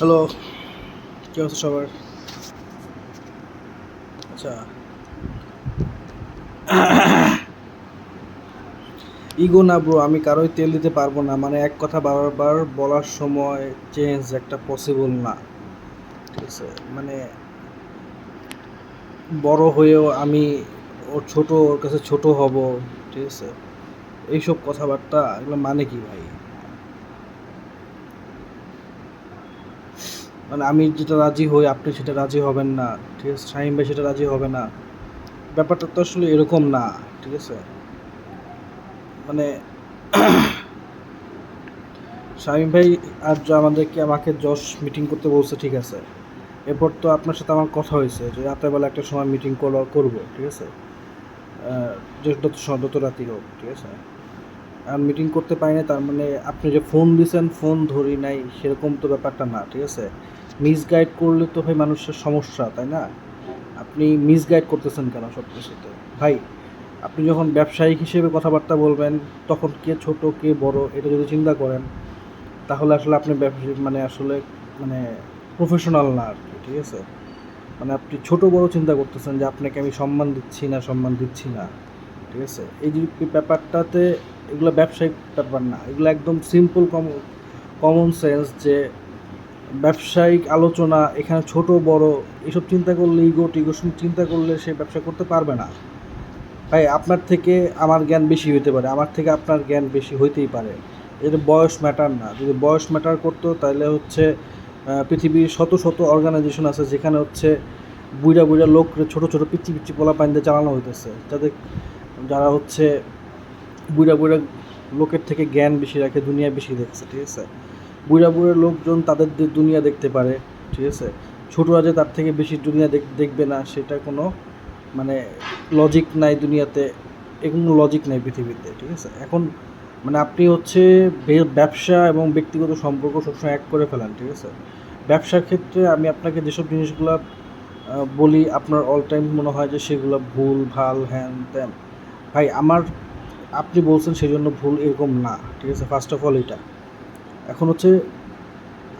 Hello, কি অবস্থা সবার? আচ্ছা, ইগো না ব্রো, আমি কারোই তেল দিতে পারবো না। মানে এক কথা বারবার বলার সময় চেঞ্জ একটা পসিবল না, ঠিক আছে? মানে বড় হয়েও আমি ওর কাছে ছোট হব, ঠিক আছে? এইসব কথাবার্তা এগুলো মানে কি ভাই? মানে আমি যেটা রাজি হই আপনি সেটা রাজি হবেন না, ঠিক আছে? শাহিম ভাই সেটা রাজি হবে না। ব্যাপারটা তো আসলে এরকম না, ঠিক আছে? মানে শামীম ভাই আর আমাকে যশ মিটিং করতে বলছে, ঠিক আছে। এরপর তো আপনার সাথে আমার কথা হয়েছে যে রাতেরবেলা একটা সময় মিটিং করবো, ঠিক আছে। যে যত রাতি হোক, ঠিক আছে। আর মিটিং করতে পারি না তার মানে আপনি যে ফোন দিয়েছেন ফোন ধরি নাই সেরকম তো ব্যাপারটা না, ঠিক আছে। মিসগাইড করলে তো ভাই মানুষের সমস্যা, তাই না? আপনি মিসগাইড করতেছেন কেন সব কিছুতে ভাই? আপনি যখন ব্যবসায়িক হিসেবে কথাবার্তা বলবেন তখন কে ছোট কে বড় এটা যদি চিন্তা করেন তাহলে আসলে আপনি মানে আসলে মানে প্রফেশনাল না আর কি, ঠিক আছে। মানে আপনি ছোট বড় চিন্তা করতেছেন যে আপনাকে আমি সম্মান দিচ্ছি না, ঠিক আছে। এই যে ব্যাপারটাতে এগুলো ব্যবসায়িক ব্যাপার না, এগুলো একদম সিম্পল কমন সেন্স যে ব্যবসায়িক আলোচনা। এখানে ছোট বড় এসব চিন্তা করলে টিগো চিন্তা করলে সে ব্যবসা করতে পারবে না ভাই। আপনার থেকে আমার জ্ঞান বেশি হইতে পারে, আমার থেকে আপনার জ্ঞান বেশি হইতেই পারে। এটা বয়স ম্যাটার না। যদি বয়স ম্যাটার করতো তাহলে হচ্ছে পৃথিবীর শত শত অর্গানাইজেশন আছে যেখানে হচ্ছে বুইড়া বুইড়া লোক ছোটো ছোটো পিচ্ছি পিচ্ছি পোলা পাইন দিয়ে চালানো হইতেছে, যারা হচ্ছে বুইড়া বুইড়া লোকের থেকে জ্ঞান বেশি রাখে, দুনিয়া বেশি দেখছে, ঠিক আছে। বুইড়া বুইড়া লোকজন তাদের দুনিয়া দেখতে পারে, ঠিক আছে। ছোটরা যে তার থেকে বেশি দুনিয়া দেখবে না সেটা কোনো মানে লজিক নাই দুনিয়াতে, এগুলো লজিক নাই পৃথিবীতে, ঠিক আছে। এখন মানে আপনি হচ্ছে ব্যবসা এবং ব্যক্তিগত সম্পর্ক সবসময় এক করে ফেলেন, ঠিক আছে। ব্যবসার ক্ষেত্রে আমি আপনাকে যেসব জিনিসগুলো বলি আপনার অল টাইম মনে হয় যে সেগুলো ভুল ভাল হ্যান ত্যান। ভাই আপনি বলছেন সেই জন্য ভুল এরকম না, ঠিক আছে। ফার্স্ট অফ অল এটা এখন হচ্ছে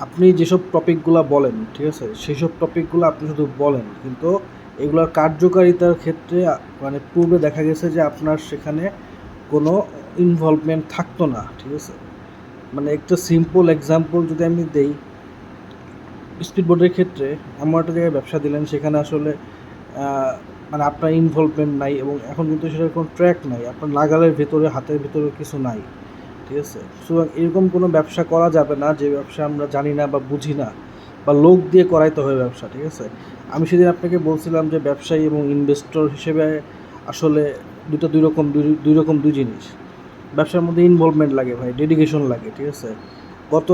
আপনি যেসব টপিকগুলো বলেন, ঠিক আছে, সেই সব টপিকগুলো আপনি শুধু বলেন, কিন্তু এগুলোর কার্যকারিতার ক্ষেত্রে মানে পূর্বে দেখা গেছে যে আপনার সেখানে কোনো ইনভলভমেন্ট থাকতো না, ঠিক আছে। মানে একটা সিম্পল এক্সাম্পল যদি আমি দেই, স্পিডবোটের ক্ষেত্রে এমন একটা জায়গায় ব্যবসা দিলেন সেখানে আসলে মানে আপনার ইনভলভমেন্ট নাই এবং এখন কিন্তু সেটার কোনো ট্র্যাক নাই, আপনার নাগালের ভেতরে হাতের ভেতরে কিছু নাই, ঠিক আছে। সুতরাং এরকম কোনো ব্যবসা করা যাবে না যে ব্যবসা আমরা জানি না বা বুঝি না বা লোক দিয়ে করাইতে হবে ব্যবসা, ঠিক আছে। আমি সেদিন আপনাকে বলছিলাম যে ব্যবসায়ী এবং ইনভেস্টর হিসেবে আসলে দুই জিনিস। ব্যবসার মধ্যে ইনভলভমেন্ট লাগে ভাই, ডেডিকেশন লাগে, ঠিক আছে। গত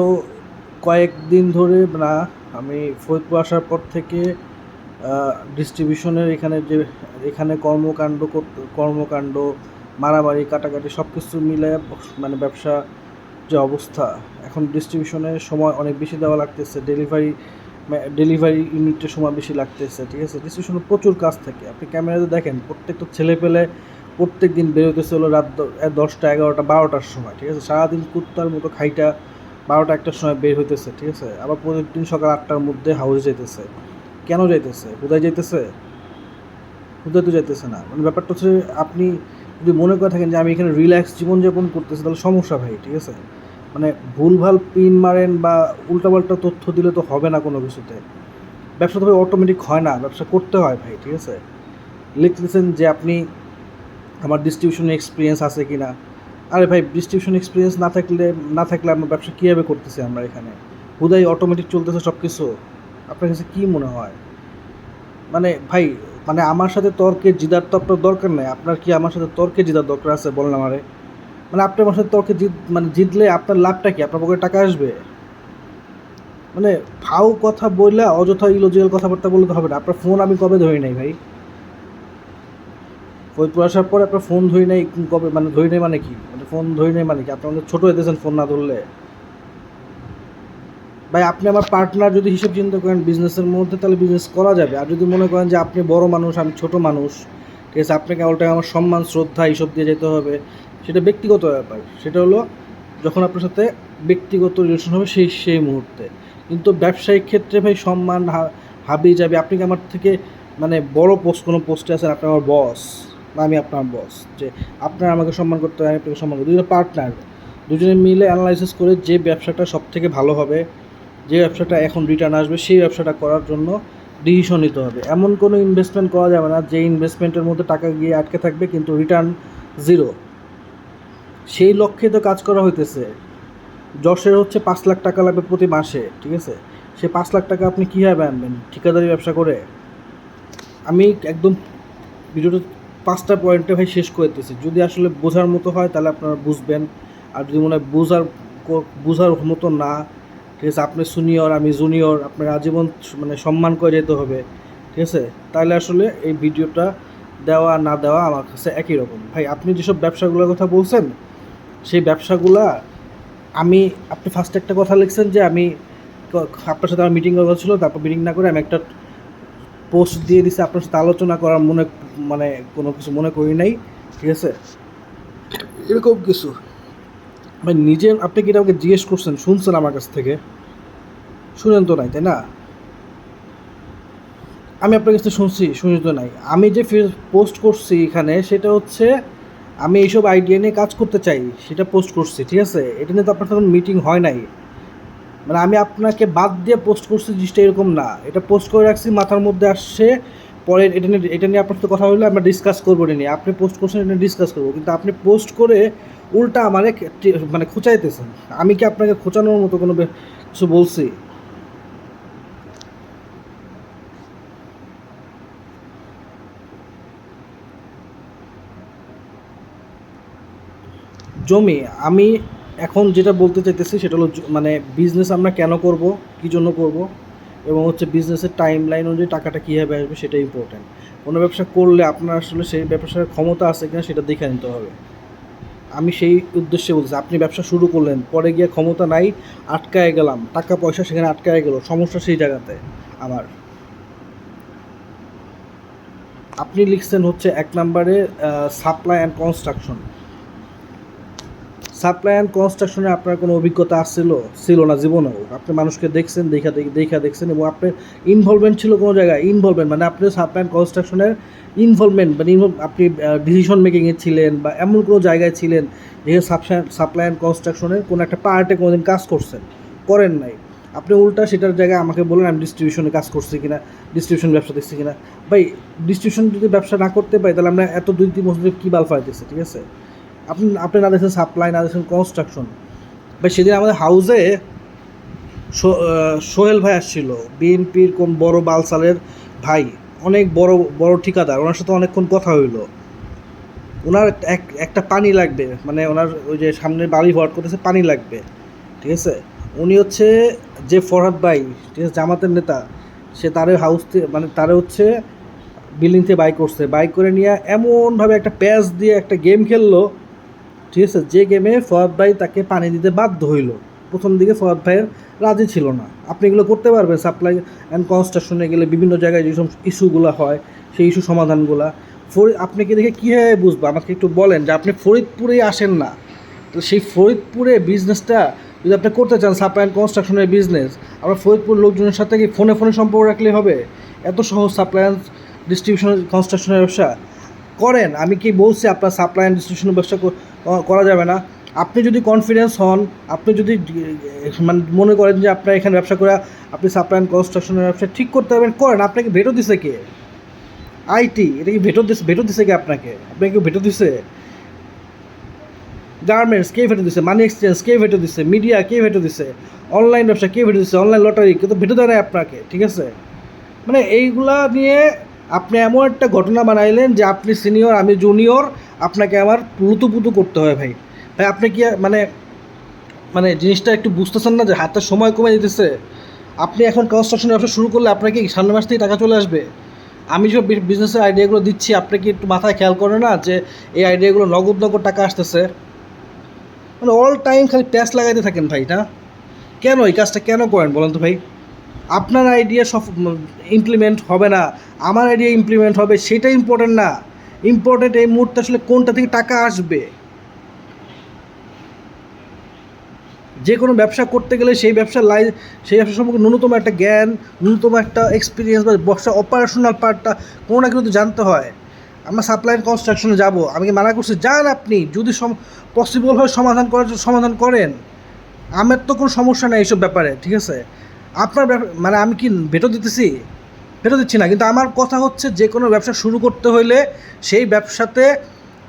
কয়েকদিন ধরে না, আমি ফরিদপুর আসার পর থেকে ডিস্ট্রিবিউশনের এখানে কর্মকাণ্ড মারামারি কাটাকাটি সব কিছু মিলে মানে ব্যবসা যে অবস্থা, এখন ডিস্ট্রিবিউশনের সময় অনেক বেশি দেওয়া লাগতেছে, ডেলিভারি ইউনিটের সময় বেশি লাগতেছে, ঠিক আছে। ডিস্ট্রিবিউশনের প্রচুর কাজ থাকে, আপনি ক্যামেরাতে দেখেন প্রত্যেকটা ছেলে পেলে প্রত্যেক দিন বেরোতেছে হলো রাত 10টা 11টা 12টার সময়, ঠিক আছে। সারাদিন কুত্তার মতো খাইটা 12টা 1টার সময় বের হইতেছে, ঠিক আছে। আবার প্রতিদিন সকাল 8টার মধ্যে হাউসে যাইতেছে। কেন যাইতেছে? কোথায় যাইতেছে? কোথায় তো যাইতেছে না। মানে ব্যাপারটা হচ্ছে আপনি যদি মনে করে থাকেন যে আমি এখানে রিল্যাক্স জীবনযাপন করতেছি তাহলে সমস্যা ভাই, ঠিক আছে। মানে ভুলভাল পিন মারেন বা উল্টাপাল্টা তথ্য দিলে তো হবে না কোনো কিছুতে। ব্যবসা তো ভাই অটোমেটিক হয় না, ব্যবসা করতে হয় ভাই, ঠিক আছে। লিখতেছেন যে আপনি আমার ডিস্ট্রিবিউশন এক্সপিরিয়েন্স আছে কি না। আরে ভাই ডিস্ট্রিবিউশন এক্সপিরিয়েন্স না থাকলে আমরা ব্যবসা কীভাবে করতেছি আমরা এখানে? হুদাই অটোমেটিক চলতেছে সব কিছু। আপনার কাছে কী মনে হয়? মানে ভাই মানে আমার সাথে তর্কে জিদার তো আপনার দরকার নেই। আপনার কি আমার সাথে তর্কে জিদার দরকার আছে বলেন আমারে? মানে আপনি আমার সাথে তর্কে জিতলে আপনার লাভটা কি? আপনার পকেটে টাকা আসবে? মানে ফাউ কথা বললে অযথা ইলজিক্যাল কথাবার্তা বললে তো হবে না। আপনার ফোন আমি কবে ধরি নাই ভাই? ফরিদপুর আসার পরে আপনার ফোন ধরি নাই কবে? মানে ধরি নাই মানে কি? মানে ফোন ধরি নাই মানে কি? আপনি আমাদের ছোটো হইতেছেন ফোন না ধরলে? ভাই আপনি আমার পার্টনার যদি হিসেব চিন্তা করেন বিজনেসের মধ্যে তাহলে বিজনেস করা যাবে। আর যদি মনে করেন যে আপনি বড় মানুষ আমি ছোট মানুষ, ঠিক আছে, আপনাকে উল্টায় আমার সম্মান শ্রদ্ধা এইসব দিয়ে যেতে হবে, সেটা ব্যক্তিগত ব্যাপার। সেটা হলো যখন আপনার সাথে ব্যক্তিগত রিলেশন হবে সেই মুহূর্তে। কিন্তু ব্যবসায়িক ক্ষেত্রে ভাই সম্মান হাবি যাবে। আপনি কি আমার থেকে মানে বড় কোনো পোস্টে আছেন, আপনি আমার বস না আমি আপনার বস, যে আপনার আমাকে সম্মান করতে হবে, আমি আপনাকে সম্মান করতে, দুজনে পার্টনার, দুজনে মিলে অ্যানালাইসিস করে যে ব্যবসাটা সব থেকে ভালো হবে, যে ব্যবসাটা এখন রিটার্ন আসবে, সেই ব্যবসাটা করার জন্য ডিসিশন নিতে হবে। এমন কোনো ইনভেস্টমেন্ট করা যাবে না যে ইনভেস্টমেন্টের মধ্যে টাকা গিয়ে আটকে থাকবে কিন্তু রিটার্ন জিরো। সেই লক্ষ্যে তো কাজ করা হইতেছে। যশের হচ্ছে 5 লাখ টাকা লাগবে প্রতি মাসে, ঠিক আছে? সেই 5 লাখ টাকা আপনি কীভাবে আনবেন? ঠিকাদারি ব্যবসা করে? আমি একদম ভিডিওটা 5টা পয়েন্টে ভাই শেষ করে দিতেছি। যদি আসলে বোঝার মতো হয় তাহলে আপনারা বুঝবেন, আর যদি মনে হয় বোঝার মতো না, ঠিক আছে, আপনি সিনিয়র আমি জুনিয়র, আপনার আজীবন মানে সম্মান করে যেতে হবে, ঠিক আছে, তাহলে আসলে এই ভিডিওটা দেওয়া না দেওয়া আমার কাছে একই রকম। ভাই আপনি যেসব ব্যবসাগুলোর কথা বলছেন, সেই ব্যবসাগুলা আপনি ফার্স্টে একটা কথা লিখছেন যে আমি আপনার সাথে আমার মিটিং করা ছিল, তারপর মিটিং না করে আমি একটা পোস্ট দিয়ে দিছি, আপনার সাথে আলোচনা করার মানে কোনো কিছু মনে করি নাই, ঠিক আছে, এরকম কিছু। ভাই নিজে আপনি কি এটা আমাকে জিজ্ঞেস করছেন, শুনছেন আমার কাছ থেকে? শুনেন তো নাই, তাই না? আমি আপনার কাছে শুনি তো নাই। আমি যে পোস্ট করছি এখানে সেটা হচ্ছে আমি এইসব আইডিয়া নিয়ে কাজ করতে চাই, সেটা পোস্ট করছি, ঠিক আছে? এটা নিয়ে তো আপনার তখন মিটিং হয় নাই। মানে আমি আপনাকে বাদ দিয়ে পোস্ট করছি জিনিসটা এরকম না, এটা পোস্ট করে রাখছি, মাথার মধ্যে আসছে, পরে এটা নিয়ে আপনার সাথে কথা হলে আমরা ডিসকাস করবো এটা নিয়ে। আপনি পোস্ট করছেন, এটা নিয়ে ডিসকাস করবো, কিন্তু আপনি পোস্ট করে উল্টা আমারে মানে খোঁচাইতেছেন। আমি কি আপনাকে খোঁচানোর মতো কোনো কিছু বলছি? জমি, আমি এখন যেটা বলতে চাইতেছি সেটা হলো মানে বিজনেস আমরা কেন করব, কী জন্য করব, এবং হচ্ছে বিজনেসের টাইম লাইন অনুযায়ী টাকাটা কীভাবে আসবে সেটা ইম্পর্ট্যান্ট। কোনো ব্যবসা করলে আপনার আসলে সেই ব্যবসার ক্ষমতা আছে কিনা সেটা দেখে নিতে হবে। আমি সেই উদ্দেশ্যে বলছি, আপনি ব্যবসা শুরু করলেন, পরে গিয়ে ক্ষমতা নাই, আটকায় গেলাম, টাকা পয়সা সেখানে আটকায় গেল, সমস্যা সেই জায়গাতে আমার। আপনি লিখছেন হচ্ছে 1 নম্বরে supply and construction. Supply and কনস্ট্রাকশনে আপনার কোনো অভিজ্ঞতা ছিল না জীবনেও? আপনি মানুষকে দেখছেন, দেখা দেখছেন, এবং আপনার ইনভলভমেন্ট ছিল কোনো জায়গায়? ইনভলভমেন্ট মানে আপনি সাপ্লাই অ্যান্ড কনস্ট্রাকশনের ইনভলভমেন্ট মানে আপনি ডিসিশন মেকিংয়ে ছিলেন বা এমন কোনো জায়গায় ছিলেন যে সাপ্লাই অ্যান্ড কনস্ট্রাকশনের কোনো একটা পার্টে কোনো দিন কাজ করেন নাই। আপনি উল্টা সেটার জায়গায় আমাকে বলেন আমি ডিস্ট্রিবিউশনে কাজ করছি কিনা, ডিস্ট্রিবিউশন ব্যবসা দেখছি কিনা। ভাই ডিস্ট্রিবিউশন যদি ব্যবসা না করতে পারি তাহলে আমরা এত 2-3 বছর কী বাল ফাইতেছি, ঠিক আছে? আপনি না দেখছেন সাপ্লাই, না দেখছেন কনস্ট্রাকশন। ভাই সেদিন আমাদের হাউসে সোহেল ভাই আসছিল, বিএনপির কোন বড় বালসালের ভাই, অনেক বড় বড় ঠিকাদার, ওনার সাথে অনেকক্ষণ কথা হইলো। ওনার একটা পানি লাগবে, মানে ওনার ওই যে সামনে বাড়ি ভরাট করতেছে, পানি লাগবে, ঠিক আছে? উনি হচ্ছে যে ফরহাদ ভাই, ঠিক আছে, জামাতের নেতা, সে তারে হাউস মানে তারে হচ্ছে বিল্ডিং থেকে বাইক করে নিয়ে এমনভাবে একটা প্যাচ দিয়ে একটা গেম খেললো, ঠিক আছে, যে গেমে ফওয়াদ ভাই তাকে পানি দিতে বাধ্য হইল। প্রথম দিকে ফওয়াদ ভাইয়ের রাজি ছিল না। আপনি এগুলো করতে পারবেন? সাপ্লাই অ্যান্ড কনস্ট্রাকশনে গেলে বিভিন্ন জায়গায় যেসব ইস্যুগুলো হয় সেই ইস্যু সমাধানগুলো আপনি কি দেখে কীভাবে বুঝবো? আমাকে একটু বলেন যে আপনি ফরিদপুরেই আসেন না, তো সেই ফরিদপুরে বিজনেসটা যদি আপনি করতে চান, সাপ্লাই অ্যান্ড কনস্ট্রাকশনের বিজনেস, আপনার ফরিদপুর লোকজনের সাথে কি ফোনে সম্পর্ক রাখলেই হবে? এত সহজ সাপ্লাই অ্যান্ড ডিস্ট্রিবিউশন কনস্ট্রাকশনের ব্যবসা করেন। আমি কি বলছি আপনার সাপ্লাই অ্যান্ড ডিস্ট্রিবিউশনের ব্যবসা করা যাবে না? আপনি যদি কনফিডেন্স হন, আপনি যদি মানে মনে করেন যে আপনার এখানে ব্যবসা করে আপনি সাপ্লাই অ্যান্ড কনস্ট্রাকশনের ব্যবসা ঠিক করতে পারবেন, করেন। আপনাকে ভেটো দিছে কে? আইটি, এটা কি ভেটো দিছে কে আপনাকে ভেটো দিছে? গার্মেন্টস কে ভেটো দিছে? মানি এক্সচেঞ্জ কে ভেটো দিছে? মিডিয়া কে ভেটো দিছে? অনলাইন ব্যবসা কে ভেটো দিছে? অনলাইন লটারি কেউ তো ভেটো দেয় না আপনাকে, ঠিক আছে? মানে এইগুলা নিয়ে আপনি এমন একটা ঘটনা বানাইলেন যে আপনি সিনিয়র আমি জুনিয়র, আপনাকে আমার লুতুপুতু করতে হয়। ভাই আপনি কি মানে মানে জিনিসটা একটু বুঝতেছেন না যে হাতের সময় কমে যেতেছে? আপনি এখন কনস্ট্রাকশন ব্যবসা শুরু করলে আপনার কি সামনের মাস থেকে টাকা চলে আসবে? আমি যে বিজনেসের আইডিয়াগুলো দিচ্ছি আপনি কি একটু মাথায় খেয়াল করেন না যে এই আইডিয়াগুলো নগদ টাকা আসতেছে? মানে অল টাইম খালি প্যাচ লাগাইতে থাকেন ভাই, না? কেন এই কাজটা কেন করেন বলেন তো ভাই? আপনার আইডিয়া সব ইমপ্লিমেন্ট হবে না, আমার আইডিয়া ইমপ্লিমেন্ট হবে, সেটা ইম্পর্টেন্ট না। ইম্পর্টেন্ট এই মুহূর্তে আসলে কোনটা থেকে টাকা আসবে। যে কোনো ব্যবসা করতে গেলে সেই ব্যবসা সম্পর্কে ন্যূনতম একটা জ্ঞান, ন্যূনতম একটা এক্সপিরিয়েন্স বা ব্যবসা অপারেশনাল পার্টটা কোনো না কিন্তু জানতে হয়। আমরা সাপ্লাই অ্যান্ড কনস্ট্রাকশনে যাবো, আমি কি মানা করছি? যান আপনি, যদি পসিবল হয় সমাধান করার সমাধান করেন, আমার তো কোনো সমস্যা নেই এইসব ব্যাপারে, ঠিক আছে? আপনার মানে আমি কি ভেটো দিতেছি? ভেটো দিচ্ছি না, কিন্তু আমার কথা হচ্ছে যে কোনো ব্যবসা শুরু করতে হইলে সেই ব্যবসাতে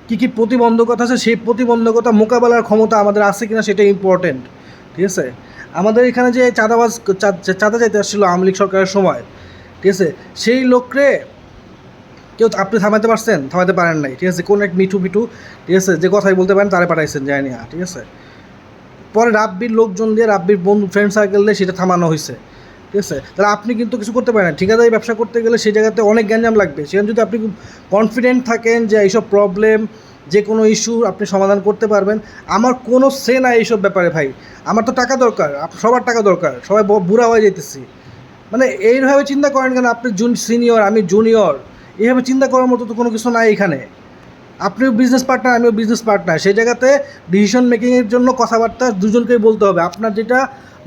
কী কী প্রতিবন্ধকতা আছে, সেই প্রতিবন্ধকতা মোকাবেলার ক্ষমতা আমাদের আছে কিনা সেটা ইম্পর্টেন্ট, ঠিক আছে? আমাদের এখানে যে চাঁদা যাইতে আসছিলো আওয়ামী লীগ সরকারের সময়, ঠিক আছে, সেই লোকরে কেউ আপনি থামাতে পারছেন? থামাতে পারেন নাই, ঠিক আছে? কোন এক মিঠু, ঠিক আছে, যে কথাই বলতে পারেন তারে পাঠাইছেন জানি না, ঠিক আছে? পরে রাব্বির লোকজন দিয়ে, রাব্বির বন্ধু ফ্রেন্ড সার্কেল দিয়ে সেটা থামানো হয়েছে, ঠিক আছে? তাহলে আপনি কিন্তু কিছু করতে পারেন না। ঠিকাদারি ব্যবসা করতে গেলে সেই জায়গাতে অনেক গ্যাঞ্জাম লাগবে। সেখানে যদি আপনি কনফিডেন্ট থাকেন যে এইসব প্রবলেম, যে কোনো ইস্যু আপনি সমাধান করতে পারবেন, আমার কোনো সে নাই এইসব ব্যাপারে ভাই। আমার তো টাকা দরকার, সবার টাকা দরকার, সবাই বুড়া হয়ে যেতেছি। মানে এইভাবে চিন্তা করেন কেন? আপনি সিনিয়র, আমি জুনিয়র, এইভাবে চিন্তা করার মতো তো কোনো কিছু নাই এখানে। আপনিও বিজনেস পার্টনার, আমিও বিজনেস পার্টনার, সেই জায়গাতে ডিসিশন মেকিংয়ের জন্য কথাবার্তা দুজনকেই বলতে হবে। আপনার যেটা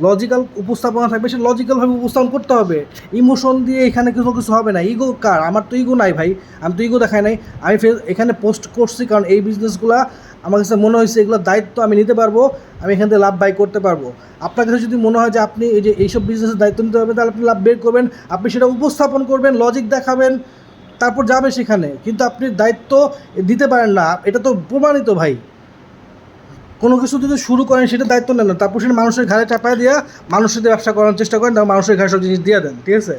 লজিক্যাল উপস্থাপনা থাকবে সে লজিক্যালভাবে উপস্থাপন করতে হবে। ইমোশন দিয়ে এখানে কিছু হবে না। ইগো কার? আমার তো ইগো নাই ভাই, আমি তো ইগো দেখাই নাই। আমি এখানে পোস্ট করছি কারণ এই বিজনেসগুলো আমার কাছে মনে হয়েছে এগুলোর দায়িত্ব আমি নিতে পারবো, আমি এখান থেকে লাভ বাই করতে পারবো। আপনার কাছে যদি মনে হয় যে আপনি এইসব বিজনেসের দায়িত্ব নিতে পারবেন, তাহলে আপনি লাভ বের করবেন, আপনি সেটা উপস্থাপন করবেন, লজিক দেখাবেন, তারপর যাবে সেখানে। কিন্তু আপনি দায়িত্ব দিতে পারেন না, এটা তো প্রমাণিত ভাই। কোনো কিছু যদি শুরু করেন সেটা দায়িত্ব নেন না, তারপর সেটা মানুষের ঘাড়ে চাপায় দিয়া মানুষের সাথে ব্যবসা করার চেষ্টা করেন, তারপর মানুষের ঘাড়ে সব জিনিস দিয়ে দেন, ঠিক আছে?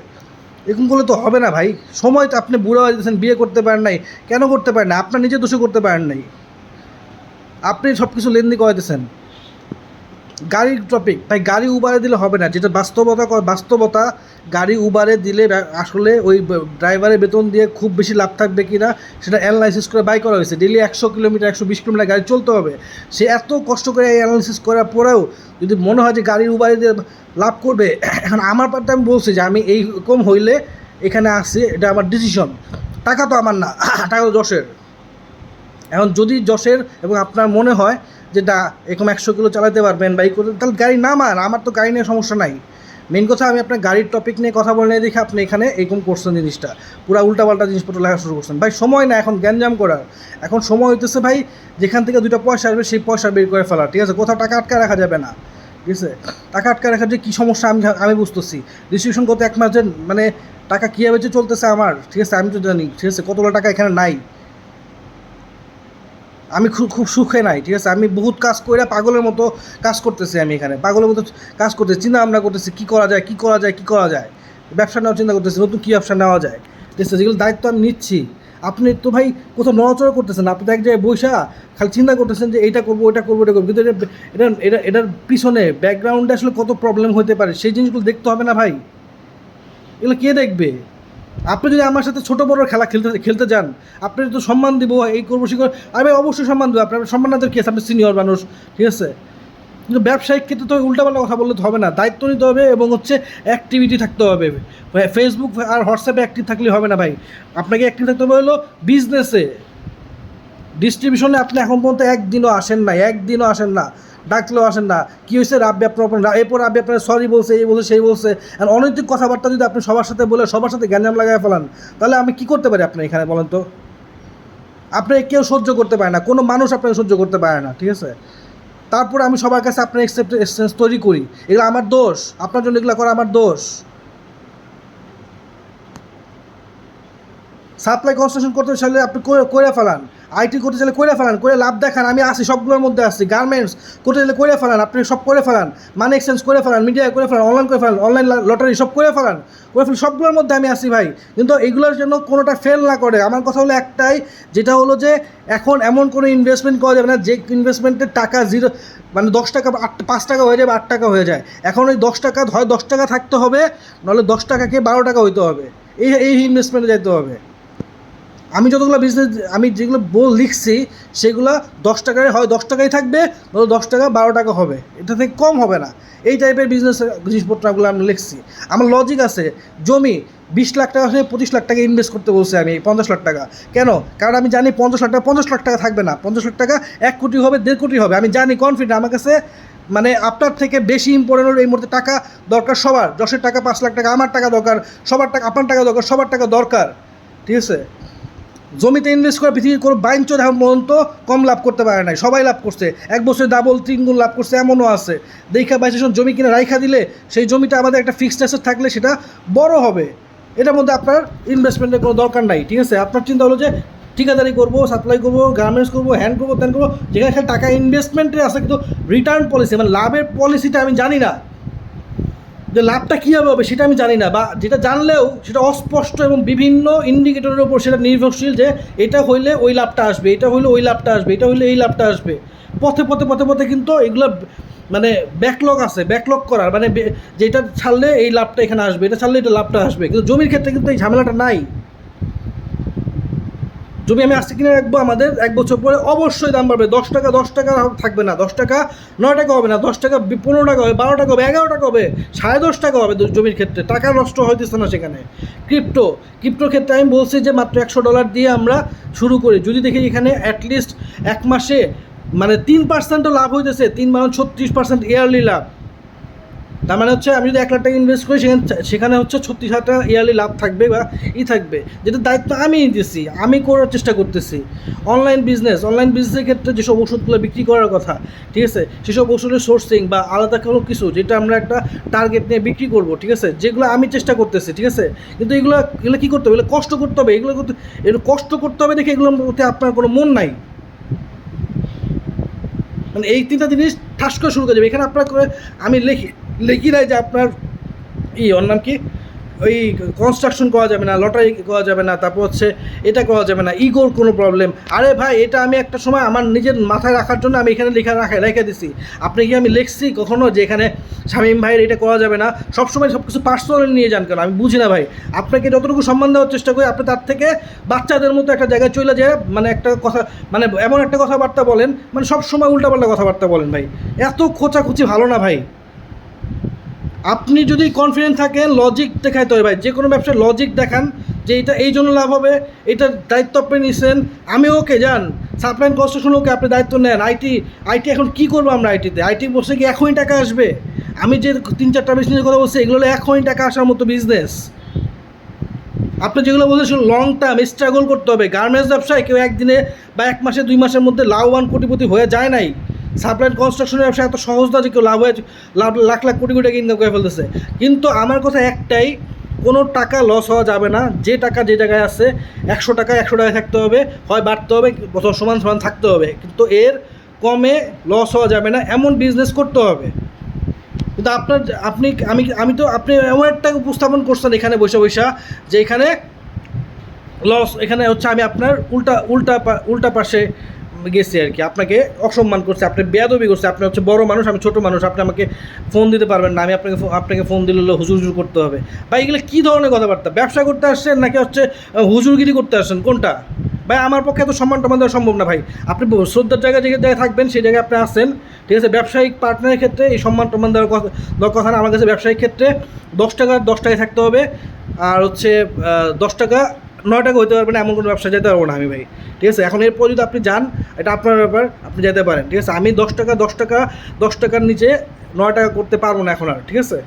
এরকম করলে তো হবে না ভাই। সময় তো আপনি বুড়ো হয়ে গেছেন, বিয়ে করতে পারেন নাই, কেন করতে পারেন না? আপনার নিজে দোষে করতে পারেন নাই, আপনি সব কিছু লেনদেন করে দিয়েছেন। গাড়ির টপিক ভাই, গাড়ি উবারে দিলে হবে না। যেটা বাস্তবতা, গাড়ি উবারে দিলে আসলে ওই ড্রাইভারের বেতন দিয়ে খুব বেশি লাভ থাকবে কি না সেটা অ্যানালাইসিস করে বাই করা হয়েছে। ডেলি 100 কিলোমিটার 120 কিলোমিটার গাড়ি চলতে হবে। সে এত কষ্ট করে এই অ্যানালাইসিস করার পরেও যদি মনে হয় যে গাড়ির উবারে দিয়ে লাভ করবে, এখন আমার পার্টে আমি বলছি যে আমি এইরকম হইলে এখানে আসছি, এটা আমার ডিসিশন। টাকা তো আমার না, টাকা তো যশের। এখন যদি যশের এবং আপনার মনে হয় যেটা এরকম 100 কিলো চালাতে পারবেন বাইক করতে, তাহলে গাড়ি নামান। আমার তো গাড়ি নিয়ে সমস্যা নাই। মেন কথা আমি আপনার গাড়ির টপিক নিয়ে কথা বলে দেখে আপনি এখানে এরকম করছেন, জিনিসটা পুরো উল্টাপাল্টা জিনিসপত্র লেখা শুরু করছেন। ভাই সময় না এখন গ্যাঞ্জাম করার, এখন সময় হইতেছে ভাই যেখান থেকে 2টা পয়সা আসবে সেই পয়সা বের করে ফেলা, ঠিক আছে? কোথাও টাকা আটকা রাখা যাবে না, ঠিক আছে? টাকা আটকা রাখার যে কী সমস্যা আমি বুঝতেছি। ডিস্ট্রিবিউশন গত 1 মাসের মানে টাকা কীভাবে যে চলতেছে আমার, ঠিক আছে? আমি তো জানি, ঠিক আছে, কতগুলো টাকা এখানে নাই। আমি খুব সুখে নাই, ঠিক আছে? আমি বহুত কাজ করে পাগলের মতো কাজ করতেছি, আমি এখানে পাগলের মতো কাজ করতেছি, চিন্তা ভাবনা করতেছি কী করা যায়। ব্যবসা নেওয়ার চিন্তা করতেছি, নতুন কী ব্যবসা নেওয়া যায়, ঠিক আছে? যেগুলো দায়িত্ব আমি নিচ্ছি। আপনি তো ভাই কোথাও নড়াচড়া করতেছেন, আপনি তো এক জায়গায় বৈশা খালি চিন্তা করতেছেন যে এইটা করবো ওইটা করবো কিন্তু এটার পিছনে ব্যাকগ্রাউন্ডে আসলে কত প্রবলেম হতে পারে সেই জিনিসগুলো দেখতে হবে না ভাই? এগুলো কে দেখবে? আপনি যদি আমার সাথে ছোটো বড় খেলা খেলতে যান, আপনি তো সম্মান দিব, এই করবো সে করবো, আমি অবশ্যই সম্মান দেবো। আপনার সম্মান না দেওয়ার কী আছে? আপনি সিনিয়র মানুষ, ঠিক আছে? কিন্তু ব্যবসায়িক ক্ষেত্রে তো উল্টাপাল্টা কথা বললে তো হবে না। দায়িত্ব নিতে হবে এবং অ্যাক্টিভিটি থাকতে হবে। ফেসবুক আর হোয়াটসঅ্যাপে অ্যাক্টিভ থাকলে হবে না ভাই। আপনাকে অ্যাক্টিভ থাকতে হবে হলো বিজনেসে। ডিস্ট্রিবিউশনে আপনি এখন পর্যন্ত একদিনও আসেন না, ডাকলেও আসেন না। কী হয়েছে? রাব্বি এরপর রাব্বি আপনার সরি বলছে, এই বলছে সেই বলছে। আর অনৈতিক কথাবার্তা যদি আপনি সবার সাথে বলে সবার সাথে গ্যাঞ্জাম লাগায় ফেলান, তাহলে আমি কী করতে পারি আপনার এখানে বলেন তো? আপনি কেউ সহ্য করতে পারে না, কোনো মানুষ আপনাকে সহ্য করতে পারে না, ঠিক আছে? তারপর আমি সবার কাছে আপনার এক্সেপ্টেন্স তৈরি করি, এগুলো আমার দোষ? আপনার জন্য এগুলো করা আমার দোষ? সাপ্লাই কনস্ট্রাকশন করতে চাইলে আপনি করে ফেলান, আইটি করতে চাইলে করে ফেলান, করে লাভ দেখান। আমি আসি, সবগুলোর মধ্যে আসছি। গার্মেন্টস করতে চাইলে করে ফেলান, আপনি সব করে ফেলান। মানি এক্সচেঞ্জ করে ফেলান, মিডিয়া করে ফেলান, অনলাইন করে ফেলান, অনলাইন লটারি সব করে ফেলান, সবগুলোর মধ্যে আমি আসি ভাই। কিন্তু এইগুলোর জন্য কোনোটা ফেল না করে। আমার কথা হলো একটাই, যেটা হলো যে এখন এমন কোনো ইনভেস্টমেন্ট করা যাবে না যে ইনভেস্টমেন্টের টাকা জিরো, মানে 10 টাকা 5 টাকা হয়ে যায় বা 8 টাকা হয়ে যায়। এখন ওই 10 টাকা হয় 10 টাকা থাকতে হবে, নাহলে 10 টাকাকে 12 টাকা হইতে হবে। এই ইনভেস্টমেন্টে যেতে হবে। আমি যতগুলো বিজনেস আমি যেগুলো লিখছি সেগুলো 10 টাকায় হয় 10 টাকাই থাকবে, ধরো 10 টাকা 12 টাকা হবে, এটা থেকে কম হবে না। এই টাইপের বিজনেস জিনিসপত্রগুলো আমি লিখছি। আমার লজিক আছে। জমি 20 লাখ টাকা হয়ে 25 লাখ টাকা ইনভেস্ট করতে বলছি আমি, 50 লাখ টাকা। কেন? কারণ আমি জানি 50 লাখ টাকা থাকবে না, 50 লাখ টাকা 1 কোটি হবে, 1.5 কোটি হবে। আমি জানি, কনফিডেন্ট। আমার কাছে মানে আপনার থেকে বেশি ইম্পর্টেন্ট হলো এই মুহূর্তে টাকা দরকার সবার। যশের টাকা 5 লাখ টাকা, আমার টাকা দরকার, সবার টাকা, আপনার টাকা দরকার, সবার টাকা দরকার, ঠিক আছে? জমিতে ইনভেস্ট করে পৃথিবীর কোনো বাইঞ্চোদ এখন পর্যন্ত কম লাভ করতে পারে নাই, সবাই লাভ করছে, এক বছরে ডাবল 3 গুণ লাভ করছে, এমনও আছে। দেখা বাইশ জমি কিনে রাইখা দিলে সেই জমিটা আমাদের একটা ফিক্সড অ্যাসেট থাকলে সেটা বড় হবে, এটার মধ্যে আপনার ইনভেস্টমেন্টের কোনো দরকার নাই, ঠিক আছে? আপনার চিন্তা হলো যে ঠিকাদারি করবো, সাপ্লাই করবো, গার্মেন্টস করবো, হ্যান্ড করবো, ত্যান করবো, যেখানে খালি টাকা ইনভেস্টমেন্টে আছে, কিন্তু রিটার্ন পলিসি মানে লাভের পলিসিটা আমি জানি না, যে লাভটা কীভাবে হবে সেটা আমি জানি না, বা যেটা জানলেও সেটা অস্পষ্ট এবং বিভিন্ন ইন্ডিকেটরের উপর সেটা নির্ভরশীল, যে এটা হইলে ওই লাভটা আসবে, এটা হইলে ওই লাভটা আসবে, এটা হইলে এই লাভটা আসবে, পথে পথে পথে পথে কিন্তু এগুলো মানে ব্যাকলগ আছে, ব্যাকলগ করার মানে যেটা ছাড়লে এই লাভটা এখানে আসবে, এটা ছাড়লে এটা লাভটা আসবে, কিন্তু জমির ক্ষেত্রে কিন্তু এই ঝামেলাটা নাই। জমি আমি আজকে কিনে রাখবো, আমাদের 1 বছর পরে অবশ্যই দাম বাড়বে, 10 টাকা 10 টাকা থাকবে না, 10 টাকা 9 টাকা হবে না, 10 টাকা 15 টাকা হবে, 12 টাকা হবে, 11 টাকা হবে, 10.5 টাকা হবে জমির ক্ষেত্রে, টাকা নষ্ট হইতেছে না সেখানে। ক্রিপ্টোর ক্ষেত্রে আমি বলছি যে মাত্র $100 দিয়ে আমরা শুরু করি, যদি দেখি এখানে অ্যাটলিস্ট 1 মাসে মানে 3% লাভ হইতেছে, 3 মানে 36% ইয়ারলি লাভ, তার মানে হচ্ছে আমি যদি 1 লাখ টাকা ইনভেস্ট করি সেখানে হচ্ছে 36,000 টাকা ইয়ারলি লাভ থাকবে বা থাকবে, যেটা দায়িত্ব আমি নিতেছি, আমি করার চেষ্টা করতেছি। অনলাইন বিজনেসের ক্ষেত্রে যেসব ওষুধগুলো বিক্রি করার কথা, ঠিক আছে, সেসব ওষুধের সোর্সিং বা আলাদা কোনো কিছু যেটা আমরা একটা টার্গেট নিয়ে বিক্রি করব, ঠিক আছে, যেগুলো আমি চেষ্টা করতেছি, ঠিক আছে, কিন্তু এগুলো কী করতে হবে, এগুলো কষ্ট করতে হবে, এগুলো কষ্ট করতে হবে দেখে এগুলোর মধ্যে আপনার কোনো মন নাই, মানে এই 3টা জিনিস ঠাস করে শুরু করে যাবে। এখানে আপনার করে আমি লিখি নাই যে আপনার ওর নাম কি, ওই কনস্ট্রাকশন করা যাবে না, লটারি করা যাবে না, তারপর হচ্ছে এটা করা যাবে না, ইগোর কোনো প্রবলেম। আরে ভাই, এটা আমি একটা সময় আমার নিজের মাথায় রাখার জন্য আমি এখানে রেখে দিছি। আপনি কি আমি লিখছি কখনো যে এখানে শামীম ভাইয়ের এটা করা যাবে না? সবসময় সব কিছু পার্সোনালি নিয়ে যান কেন? আমি বুঝি না ভাই। আপনাকে যতটুকু সম্মান দেওয়ার চেষ্টা করি, আপনি তার থেকে বাচ্চাদের মতো একটা জায়গায় চলে যায়, মানে একটা কথা, মানে এমন একটা কথাবার্তা বলেন, মানে সবসময় উল্টাপাল্টা কথাবার্তা বলেন ভাই, এত খোঁচাখুচি ভালো না ভাই। আপনি যদি কনফিডেন্ট থাকেন, লজিক দেখাইতে হবে ভাই, যে কোনো ব্যবসায় লজিক দেখান যে এটা এই জন্য লাভ হবে, এটার দায়িত্ব আপনি নিছেন, আমি ওকে যান সাপ্লাই কনস্ট্রাকশন, ওকে আপনি দায়িত্ব নেন। আইটি এখন কী করবো আমরা? আইটি বসে কি এখনই টাকা আসবে? আমি যে 3-4টা বিজনেসের কথা বলছি, এগুলো এখনই টাকা আসার মতো বিজনেস। আপনি যেগুলো বলছেন লং টার্ম স্ট্রাগল করতে হবে। গার্মেন্টস ব্যবসায় কেউ একদিনে বা 1 মাসে 2 মাসের মধ্যে লাভবান কোটিপতি হয়ে যায় নাই। সাপ্লাই কনস্ট্রাকশনের ব্যবসা এত সহজ না যে কেউ লাখ লাখ কোটি কোটি টাকা ইনকাম করে ফেলতেছে। কিন্তু আমার কথা একটাই, কোনো টাকা লস হওয়া যাবে না। যে টাকা যে জায়গায় আছে, 100 টাকায় থাকতে হবে, হয় বাড়তে হবে, সমান সমান থাকতে হবে, কিন্তু এর কমে লস হওয়া যাবে না, এমন বিজনেস করতে হবে। কিন্তু আপনি এমন একটা উপস্থাপন করছেন এখানে বসে যে এখানে লস, এখানে হচ্ছে আমি আপনার উল্টা পাশে গেছি আর কি, আপনাকে অসম্মান করছে, আপনি বেয়াদবি করছে, আপনি হচ্ছে বড় মানুষ, আমি ছোট মানুষ, আপনি আমাকে ফোন দিতে পারবেন না, আমি আপনাকে ফোন দিলে হুজুর করতে হবে। ভাই এগুলো কী ধরনের কথাবার্তা? ব্যবসা করতে আসছেন নাকি হচ্ছে হুজুরগিরি করতে আসছেন, কোনটা? ভাই আমার পক্ষে এত সম্মান টমান দেওয়া সম্ভব না ভাই। আপনি শ্রদ্ধার জায়গায় যে জায়গায় থাকবেন সেই জায়গায় আপনি আসছেন, ঠিক আছে? ব্যবসায়িক পার্টনারের ক্ষেত্রে এই সম্মান টমান দেওয়ার কথা না। আমার কাছে ব্যবসায়িক ক্ষেত্রে 10 টাকায় থাকতে হবে, আর হচ্ছে 10 টাকা 9 টাকা হতে পারবে না, এমন কোনো ব্যবসা যেতে পারবো না আমি ভাই, ঠিক আছে? এখন এরপর যদি আপনি যান, এটা আপনার ব্যাপার, আপনি যেতে পারেন, ঠিক আছে? আমি 10 টাকার নিচে 9 টাকা করতে পারবো না এখন আর, ঠিক আছে?